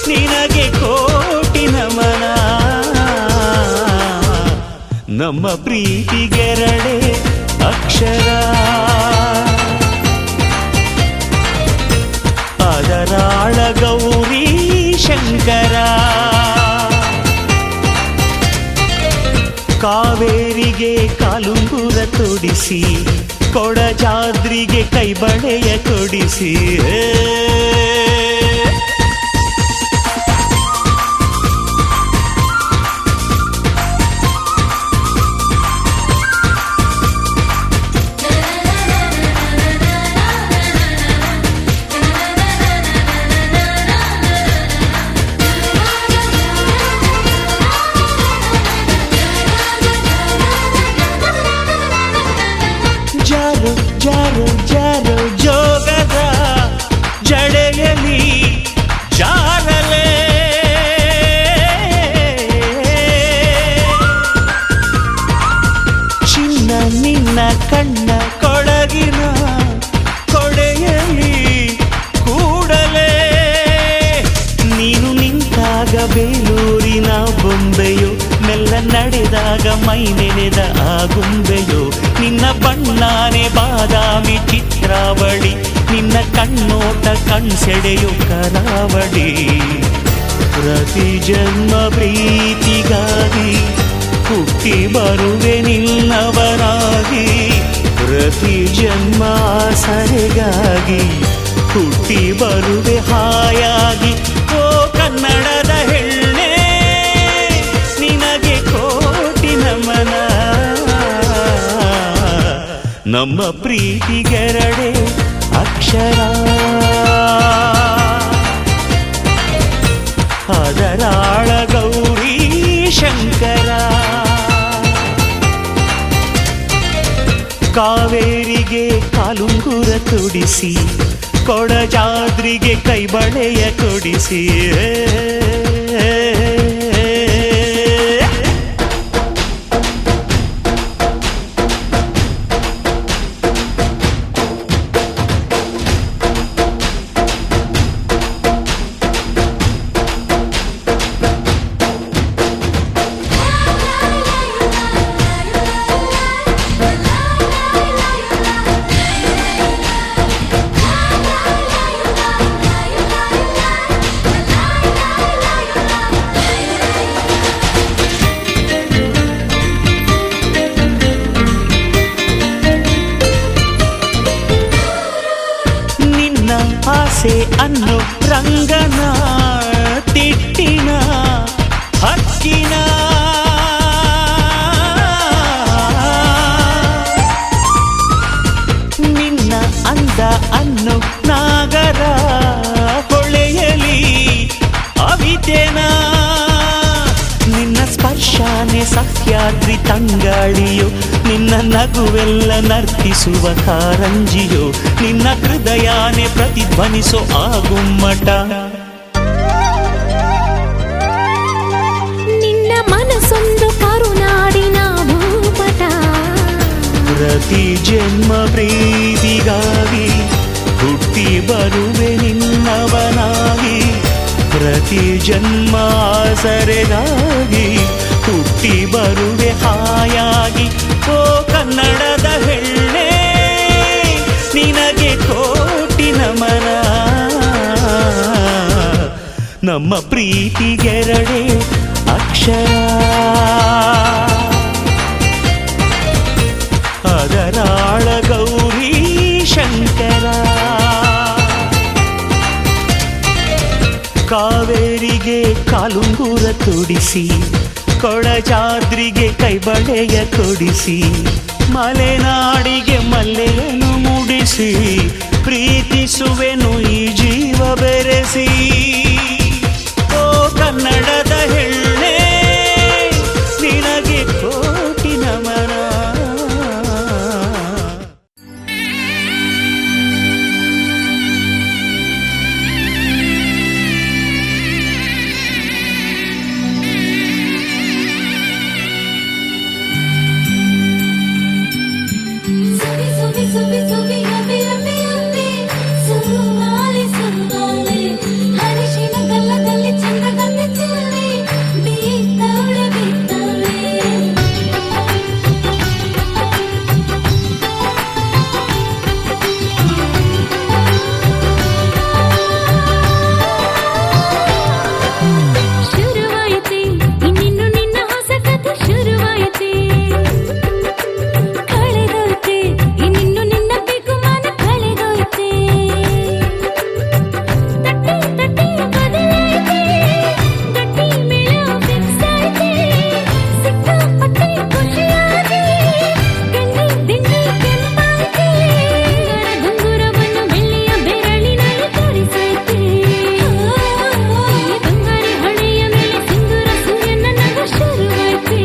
ನಿನಗೆ ಕೋಟಿ ನಮನ ನಮ್ಮ ಪ್ರೀತಿಗೆರಡೆ ಅಕ್ಷರ ಅದರಾಳ ಗೌರಿ ಶಂಕರ ಕಾವೇರಿಗೆ ಕಾಲುಂಗುರ ತೊಡಿಸಿ ಕೊಡಚಾದ್ರಿಗೆ ಕೈಬಳೆಯ ಕೊಡಿಸಿ ಜಾರು ಜಾರು ಜಾರು ಜೋಗದ ಜಡೆಯಲಿ ಜಾರಲೆ ಚಿನ್ನ ನಿನ್ನ ಕಣ್ಣ ಕೊಡಗಿನ ಕೊಡೆಯಲಿ ಕೂಡಲೇ ನೀನು ನಿಂತಾಗ ಬೇಲೂರಿನ ಬೊಂಬೆಯೋ ಮೆಲ್ಲ ನಡೆದಾಗ ಮೈ ನೆನೆದ ಆ ಗುಂಬೆಯೋ ನಿನ್ನ ಬಣ್ಣಾನೆ ಬಾದಾಮಿ ಚಿತ್ರಾವಳಿ ನಿನ್ನ ಕಣ್ಣೋಟ ಕಣ್ಸೆಡೆಯೋ ಕರಾವಳಿ ಪ್ರತಿ ಜನ್ಮ ಪ್ರೀತಿಗಾಗಿ ಹುಟ್ಟಿ ಬರುವೆ ನಿನ್ನವರಾಗಿ ಪ್ರತಿ ಜನ್ಮ ಆಸರೆಗಾಗಿ ಹುಟ್ಟಿ ಬರುವೆ ಹಾಯಾಗಿ ಓ ಕನ್ನಡದ ಹೆಣ್ಣೆ ನಿನಗೆ ಕೋಟಿ ನಮನ ನಮ್ಮ ಪ್ರೀತಿಗೆರಡೆ ಅಕ್ಷರ ಅದರಾಳ ಗೌರಿ ಶಂಕರ ಕಾವೇರಿಗೆ ಕಾಲುಂಗುರ ತೊಡಿಸಿ ಕೊಡಚಾದ್ರಿಗೆ ಕೈಬಳೆಯ ಕೊಡಿಸಿ ಆಸೆ ಅನ್ನೋ ರಂಗನ ತಿಟ್ಟಿನ ಹಕ್ಕಿನ ನಿನ್ನ ಅಂದ ಅನ್ನೋ ನಾಗರ ಹೊಳೆಯಲಿ ಅವಿತೆನ ನಿನ್ನ ಸ್ಪರ್ಶಾನೆ ಸಹ್ಯಾದ್ರಿ ತಂಗಾಳಿಯೋ ನಿನ್ನ ನಗುವೆಲ್ಲ ನರ್ತಿಸುವ ಕಾರಂಜಿಯೋ ನಿನ್ನ ಹೃದಯಾನೆ ಪ್ರತಿಧ್ವನಿಸೋ ಆ ಗುಮ್ಮಟ ನಿನ್ನ ಮನಸ್ಸೊಂದು ಕರುನಾಡಿನ ಭೂಪಟ ಪ್ರತಿ ಜನ್ಮ ಪ್ರೀತಿಗಾಗಿ ಹುಟ್ಟಿ ಬರುವೆ ನಿನ್ನವನಾಗಿ ಪ್ರತಿ ಜನ್ಮ ಆಸರೆಗಾಗಿ ಹುಟ್ಟಿ ಬರುವೆ ಹಾಯಾಗಿ ಓ ಕನ್ನಡದ ಹೆಣ್ಣೆ ನಿನಗೆ ಕೋಟಿ ನಮನ ನಮ್ಮ ಪ್ರೀತಿಗೆರಡೆ ಅಕ್ಷರ ಅದರಾಳ ಗೌರಿ ಶಂಕರ ಕಾವೇರಿಗೆ ಕಾಲುಂಗುರ ತೊಡಿಸಿ ಕೊಡಚಾದ್ರಿಗೆ ಕೈಬಳೆಯ ಕೊಡಿಸಿ ಮಲೆನಾಡಿಗೆ ಮಲ್ಲೆಯನ್ನು ಮುಡಿಸಿ ಪ್ರೀತಿಸುವೆನು ಈ ಜೀವ ಬೆರೆಸಿ. ಓ ಕನ್ನಡದ ಹೆಣ್ಣೆ ನಿನಗೆ ಕೋಟಿ ನಮನ. ಸುವಿ ಸುವಿ ಸುವಿ ಸುವಿ ಅಬಿ ಅಬಿ ಅಬಿ ಸುರುಮಾಲಿ ಸುರುಮಾಲಿ ಹರಿಶಿನ ಗಲ್ಲದಲ್ಲಿ ಚಂದ್ರಗಂಧೆ ಚೆಲ್ಲಿ ಬೀತವಳೆ ಬೀತವಳೆ. ಶುರುವಾಯಿತೆ ಇನ್ನಿನ್ನು ನಿನ್ನ ಹೊಸ ಕಥೆ ಶುರುವಾಯಿತೆ. ಕಳೆದೋಯ್ತೆ ಇನ್ನಿನ್ನು ನಿನ್ನ ಬಿಗುಮಾನ ಕಳೆದೋಯ್ತೆ. ತಟ್ಟಿ ತಟ್ಟಿ ಬದಲಾಯಿತೆ ಗಟ್ಟಿ ಮೇಳ ಫಿಕ್ಸ್ ಆಯ್ತೆ. ಸಿಕ್ಕಾಪಟ್ಟೆ ಖುಷಿಯಾಗಿ ಗಂಡಿ ದಿಂಡಿ ಕೆಂಪಾಯ್ತೆ. ಗುಂಗುರವನ್ನು ಬೆಳ್ಳಿಯ ಬೆರಳಿನಲ್ಲಿ ತೋರಿಸೈತೆ. ಬಂಗಾರಿ ಹಣೆಯ ಮೇಲೆ ಸಿಂಧೂರ ಸೂರ್ಯನ ನಗು ಶುರುವಾಯ್ತೆ.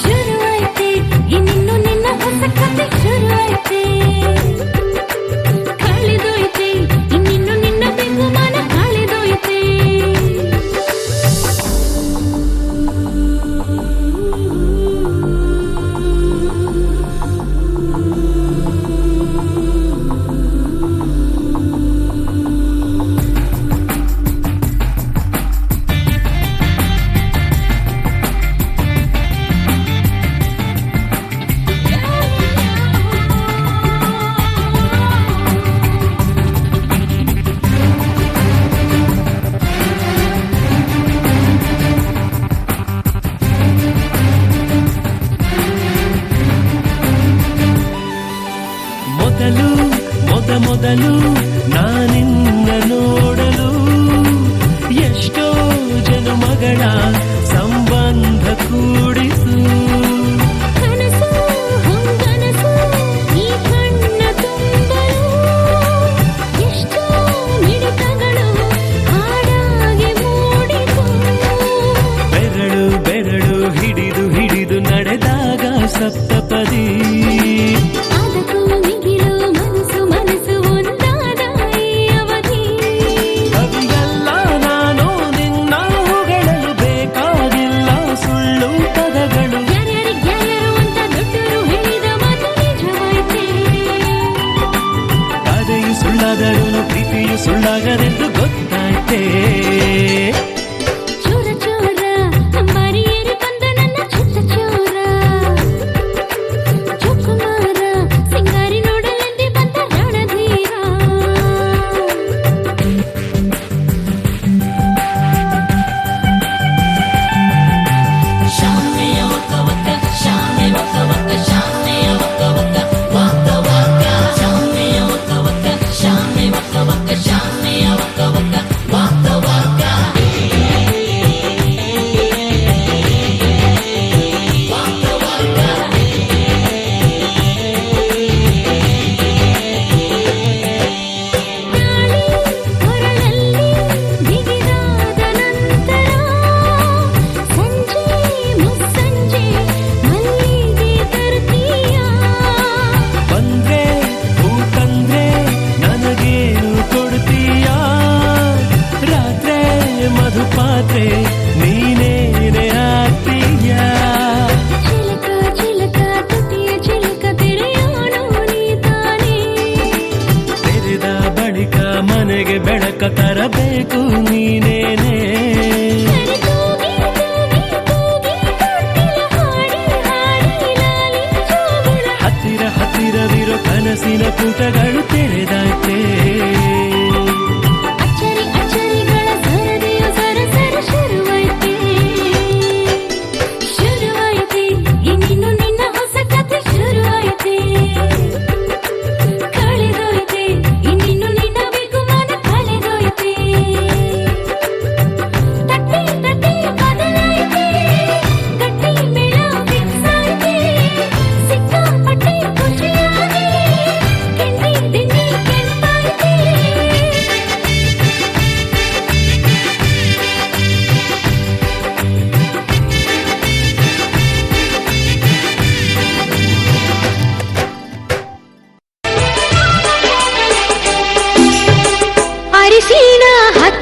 ಶುರುವಾಯ್ತೆ ಇನ್ನಿನ್ನು ನಿನ್ನ ಹೊಸ ಕಥೆ ಶುರುವಾಯ್ತೆ. ಕಳೆದೋಯ್ತೆ ಇನ್ನಿನ್ನು ನಿನ್ನ ಬಿಗುಮಾನ ಕಳೆದೋಯ್ತೆ. ಮೊದಲು ಮೊದಲು ನಾನಿನ್ನ ನೋಡಲು ಎಷ್ಟೋ ಜನುಮಗಳ ಸಂಬಂಧ ಕೂಡಿತು. ಕನಸು ಹೊಂಗನಸು ಈ ಕಣ್ಣ ತುಂಬಲು ಎಷ್ಟೋ ಮಿಡಿತಗಳು ಹಾಡಾಗಿ ಮೂಡಿತು. ಬೆರಳು ಬೆರಳು ಹಿಡಿದು ಹಿಡಿದು ನಡೆದಾಗ ಸಪ್ತಪದಿ. ಅದಕ್ಕೂ ಮಿಗಿಲು ಮನಸ್ಸು ಮನಸ್ಸು ಒಂದಾದ ಈ ಅವಧಿ.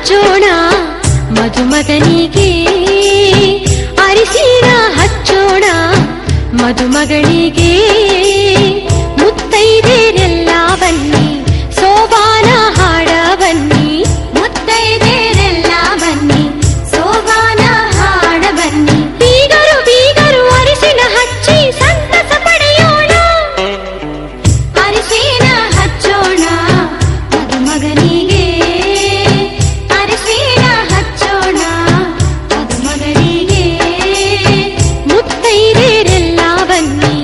ಹಚ್ಚೋಣ ಮದುಮಗನಿಗೆ, ಅರಿಶಿನ ಹಚ್ಚೋಣ ಮದುಮಗಳಿಗೆ. ಮುತ್ತೈದೆರೆಲ್ಲ ಬನ್ನಿ ಸೋಬಾನ ಹಾಡ ಬನ್ನಿ, ಮುತ್ತೈದೆರೆಲ್ಲ ಬನ್ನಿ ಸೋಬಾನ ಹಾಡ ಬನ್ನಿ. ಬೀಗರು ಬೀಗರು ಅರಿಶಿನ ಹಚ್ಚಿ ಸಂತಸ ಪಡೆಯೋಣ, ಅರಿಶಿನ ಹಚ್ಚೋಣ ಮದುಮಗನಿಗೆ, ಅರಿಶಿನ ಹಚ್ಚೋಣ ಮದುಮಗನಿಗೆ. ಮುತ್ತೈದೆರೆಲ್ಲ ಬನ್ನಿ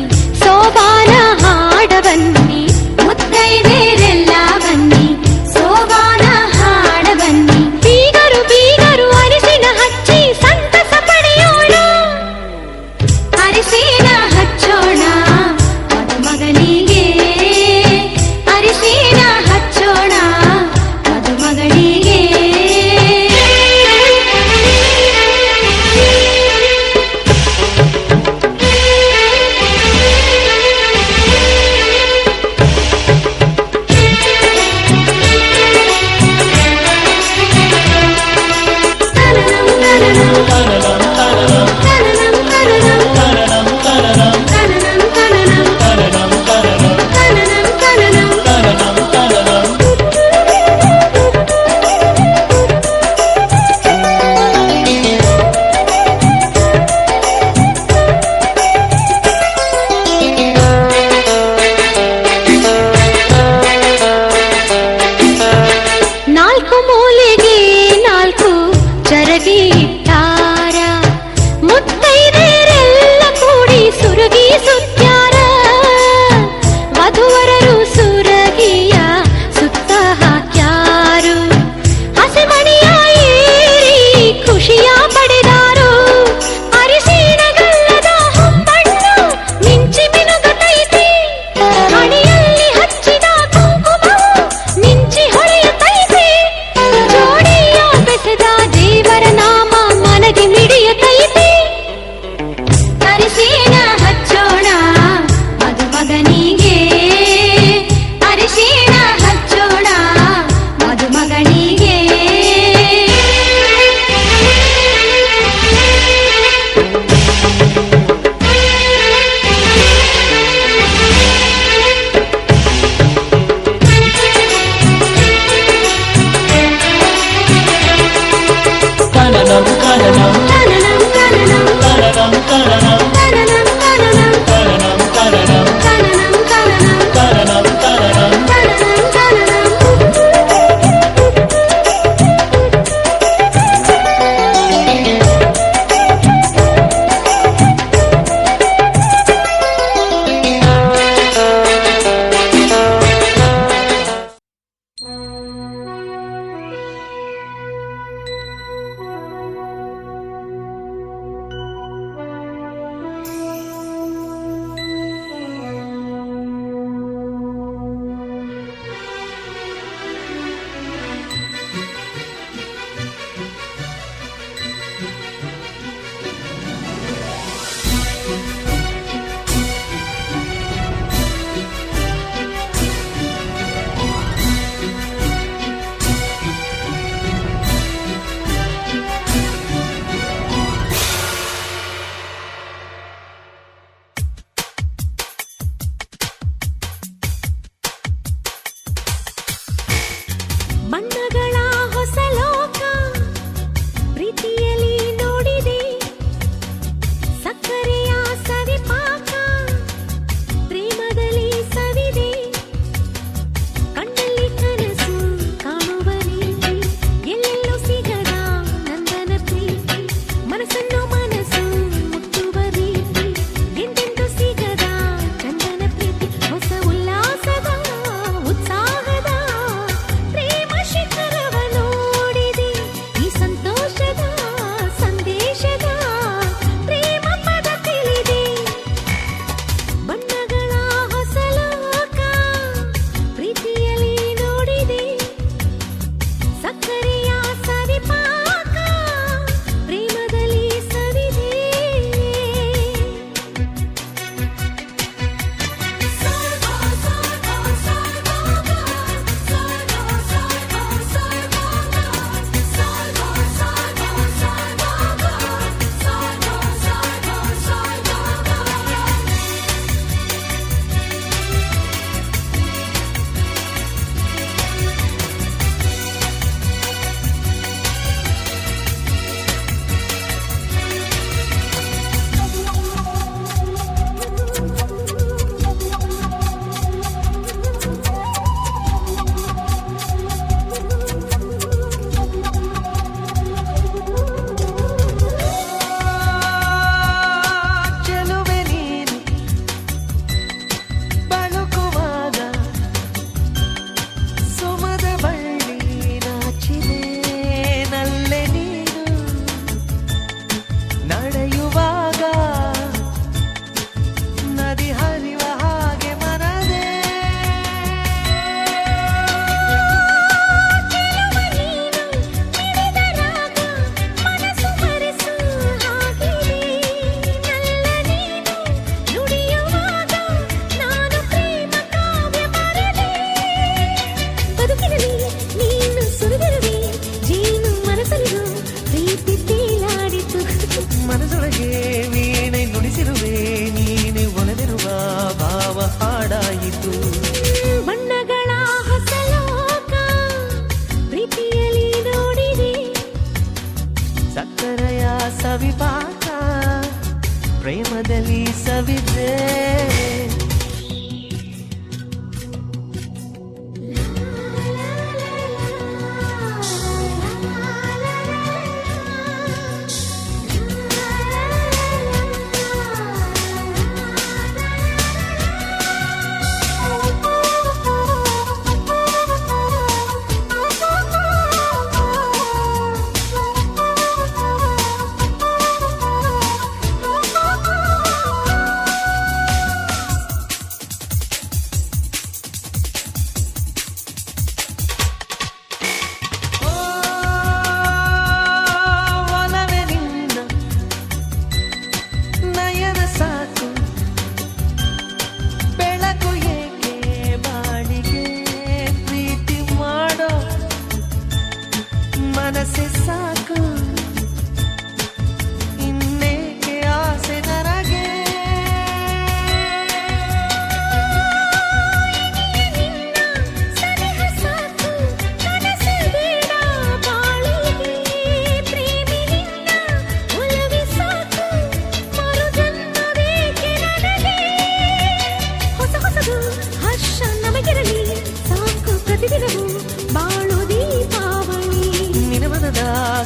ಸೋಬಾನ ಹಾಡ ಬನ್ನಿ, ಮುತ್ತೈದೆರೆಲ್ಲ ಬನ್ನಿ ಸೋಬಾನ ಹಾಡ ಬನ್ನಿ. ಬೀಗರು ಬೀಗರು ಅರಿಶಿನ ಹಚ್ಚಿ ಸಂತಸ ಪಡೆಯೋಣ, ಅರಿಶಿನ ಹಚ್ಚೋಣ ಮದುಮಗನಿಗೆ, ಅರಿಶಿನ ಹಚ್ಚೋಣ ಮದುಮಗಳಿಗೆ. ನಾಲ್ಕು ಮೂಲೆಗೆ ನಾಲ್ಕು ಚರಗಿ ಇಟ್ಟಾರ, ಮುತ್ತೈದೆರೆಲ್ಲ ಕೂಡಿ ಸುರಗಿ ಸುತ್ಯಾರ. ವಧುವರರು ಸುರಗಿಯ ಸುತ್ತ ಹಾಕ್ಯಾರು, ಹಸೆಮಣಿಯ ಏರಿ ಖುಷಿಯ ಪಡೆದಾರು. ಅರಿಶಿನಗಲ್ಲದ ಹೊಂಬಣ್ಣು ಮಿಂಚಿ ಮಿನುಗುತ್ತೈತಿ, ಹಣೆಯಲ್ಲಿ ಹಚ್ಚಿದ ಕುಂಕುಮವು ಮಿಂಚಿ ಹೊಳೆಯುತ್ತೈತಿ. ಜೋಡಿಯ ಬೆಸೆದ ದೇವರ ನಾಮ ಮನದಿ ಮಿಡಿಯುತ್ತೈತಿ, ಅರಿಶಿನ ಹಚ್ಚೋಣ ಮದುಮಗನಿಗೆ, ಅರಿಶಿನ ಹಚ್ಚೋಣ ಮದುಮಗನಿಗೆ. ಕನನಂ ಕನನಂ ಕನನಂ ಕನನಂ ಕನನಂ ಕನನಂ ಕನನಂ ಕನನಂ ಕನನಂ ಕನನಂ ಕನನಂ ಕನನಂ ಕನನಂ ಕನನಂ ಕನನಂ ಕನನಂ. ಬಣ್ಣಗಳ ಹೊಸ ಲೋಕ ಪ್ರೀತಿಯಲ್ಲಿ ನೋಡಿದೆ, ಸಕ್ಕರೆಯ ಸವಿಪಾಕ ಪ್ರೇಮದಲ್ಲಿ ಸವಿದೆ. ಕಣ್ಣಲ್ಲಿ ಕನಸು ಕಾಣುವ ರೀತಿ, ಎಲ್ಲೆಲ್ಲೂ ಸಿಗದ ನಂದನ ಪ್ರೀತಿ. ಮನಸ್ಸನ್ನು ಮನಸ್ಸು ಮುಟ್ಟುವ ರೀತಿ, ಎಂದೆಂದೂ ಸಿಗದ ಚಂದನ ಪ್ರೀತಿ. ಹೊಸ ಉಲ್ಲಾಸದ ಉತ್ಸಾಹದ ಪ್ರೇಮ ಶಿಖರವ ನೋಡಿದೆ, ಈ ಸಂತೋಷದ ಸಂದೇಶದ ಪ್ರೇಮ ಪದ ತಿಳಿದೆ. ಬಣ್ಣಗಳ ಹೊಸ ಲೋಕ ಪ್ರೀತಿಯಲ್ಲಿ ನೋಡಿದೆ, ಸಕ್ಕರೆಯ ಸವಿಪಾಕ ಪ್ರೇಮದಲ್ಲಿ ಪ್ರೇಮದಲ್ಲಿ ಸವಿದೆ.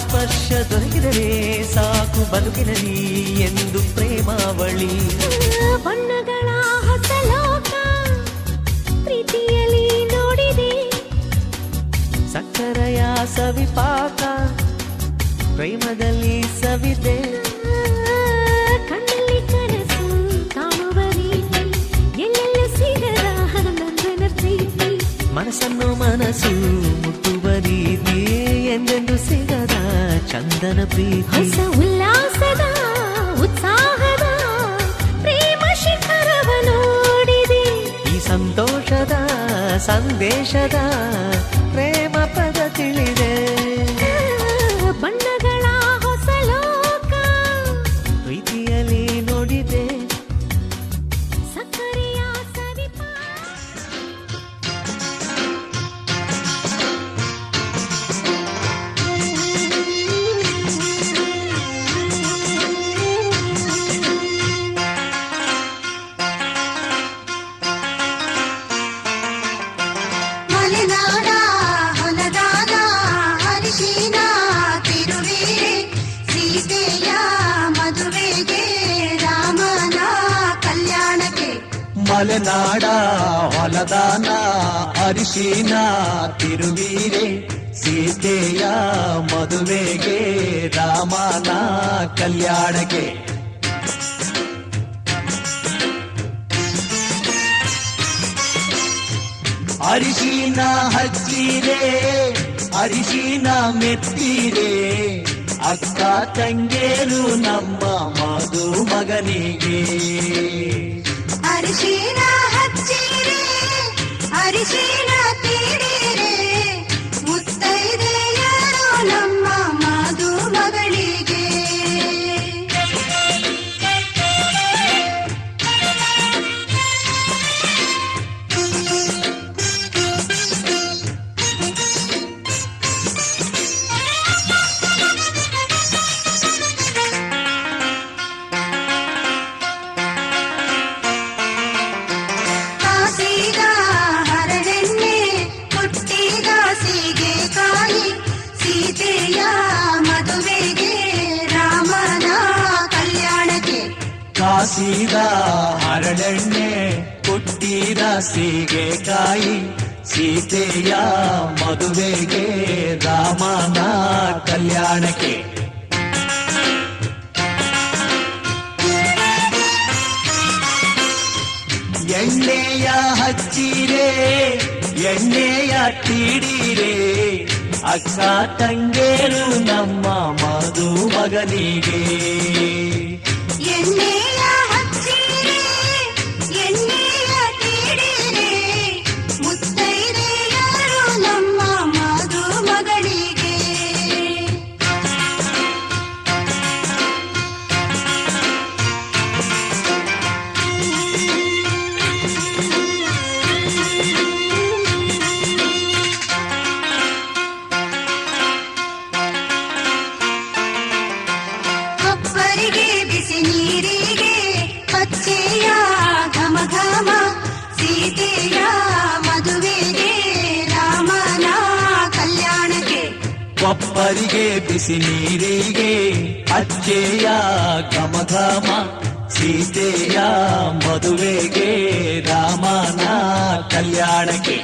ಸ್ಪರ್ಶ ದೊರಕಿದರೆ ಸಾಕು ಬದುಕಿನಲ್ಲಿ ಎಂದು ಪ್ರೇಮಾವಳಿ. ಬಣ್ಣಗಳ ಹೊಸ ಲೋಕ ಪ್ರೀತಿಯಲ್ಲಿ ನೋಡಿದೆ, ಸಕ್ಕರೆಯ ಸವಿಪಾಕ ಪ್ರೇಮದಲ್ಲಿ ಸವಿದೆ. ಕಣ್ಣಲ್ಲಿ ಕನಸು ಕಾಣುವ ರೀತಿ ಎಲ್ಲೆಲ್ಲೂ ಸಿಗದ ನಂದನ ಪ್ರೀತಿ, ಮನಸ್ಸನ್ನು ಮನಸ್ಸು ಮುಟ್ಟುವ ರೀತಿ ಎಂದೆಂದು ಸಿಗದ ಚಂದನ ಪ್ರೀತಿ. ಹೊಸ ಉಲ್ಲಾಸದ ಉತ್ಸಾಹದ ಪ್ರೇಮ ಶಿಖರವ ನೋಡಿದೆ, ಈ ಸಂತೋಷದ ಸಂದೇಶದ ಪ್ರೇಮ ಪದ ತಿಳಿದೆ. ಬಣ್ಣಗಳ ಹೊಸ ಲೋಕ ಪ್ರೀತಿಯಲ್ಲಿ ನೋಡಿದೆ, ಸಕ್ಕರೆಯ ಸವಿಪ. ಮಲೆನಾಡ ಹೊಲದಾನ ಅರಿಶಿನ ತಿರುವಿರೆ, ಸೀತೆಯ ಮದುವೆಗೆ ರಾಮನ ಕಲ್ಯಾಣಕ್ಕೆ. ಮಲೆನಾಡ ಹೊಲದಾನ ಅರಿಶಿನ ತಿರುವೀರೆ, ಸೀತೆಯ ಮದುವೆಗೆ ರಾಮನ ಕಲ್ಯಾಣಕ್ಕೆ. ಅರಿಶಿನ ಹಚ್ಚಿರೆ ಅರಿಶಿನ ಮೆತ್ತಿರೆ, ಅಕ್ಕ ತಂಗೇರು ನಮ್ಮ ಮದುಮಗನಿಗೆ. ಅರಿಶಿನ ಹಚ್ಚಿರೆ ಅರಿಶಿನ ತೀಡಿರೆ, ಮುತ್ತೈದೆಯರು ನಮ್ಮ ಮದುಮಗಳಿಗೆ. ಕಾಸಿದ ಹರಳೆಣ್ಣೆ ಕೊಟ್ಟಿದ ಸೀಗೆಕಾಯಿ, ಸೀತೆಯ ಮದುವೆಗೆ ರಾಮನ ಕಲ್ಯಾಣಕ್ಕೆ. ಕಾಸಿದ ಹರಳೆಣ್ಣೆ ಕುಟ್ಟಿದ ಸೀಗೆಕಾಯಿ, ಸೀತೆಯ ಮದುವೆಗೆ ರಾಮನ ಕಲ್ಯಾಣಕ್ಕೆ. ಎಣ್ಣೆಯ ಹಚ್ಚಿರೆ ಎಣ್ಣೆಯ ತೀಡಿರೆ, ಅಕ್ಕ ತಂಗೇರು ನಮ್ಮ ಮದುಮಗನಿಗೆ. ಎಣ್ಣೆಯ ಹಚ್ಚಿರೆ ಎಣ್ಣೆಯ ತೀಡಿರೆ, ಮುತ್ತೈದೆಯರು ನಮ್ಮ ಮದುಮಗಳಿಗೆ. ಕೊಬ್ಬರಿಗೆ ಬಿಸಿ ನೀರಿಗೆ ಒಬ್ಬರಿಗೆ ಬಿಸಿ ನೀರಿಗೆ ಅಜ್ಜೆಯ ಘಮ ಘಮ ಸೀತೆಯ ಮದುವೆಗೆ ರಾಮನ ಕಲ್ಯಾಣಕ್ಕೆ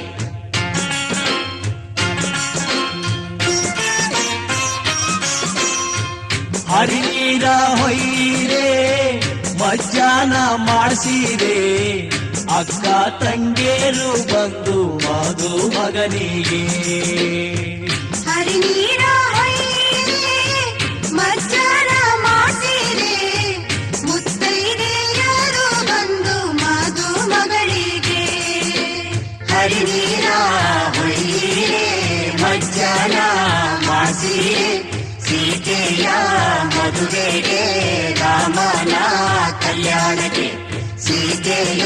ಹರಿನೀರ ಹೊಯ್ರೆ ಮಜ್ಜಾನ ಮಾಡಿಸಿದೆ ಅಕ್ಕ ತಂಗೇರು ಬಂದು ಮಧು ಮಗನಿಗೆ ಹರಿನೀರ ಹೊಯ್ಯಿರೆ ಮಜ್ಜನ ಮಾಡಿಸಿರೆ ಮುತ್ತೈದೆಯರು ಬಂದು ಮಧು ಮಗಳಿಗೆ ಹರಿನೀರ ಹೊಯ್ಯಿರೆ ಮಜ್ಜಾನ ಮಾಡಿಸಿರೆ ಸೀತೆಯ ಮದುವೆಗೆ ರಾಮನ ಕಲ್ಯಾಣಕ್ಕೆ ಸೀತೆಯ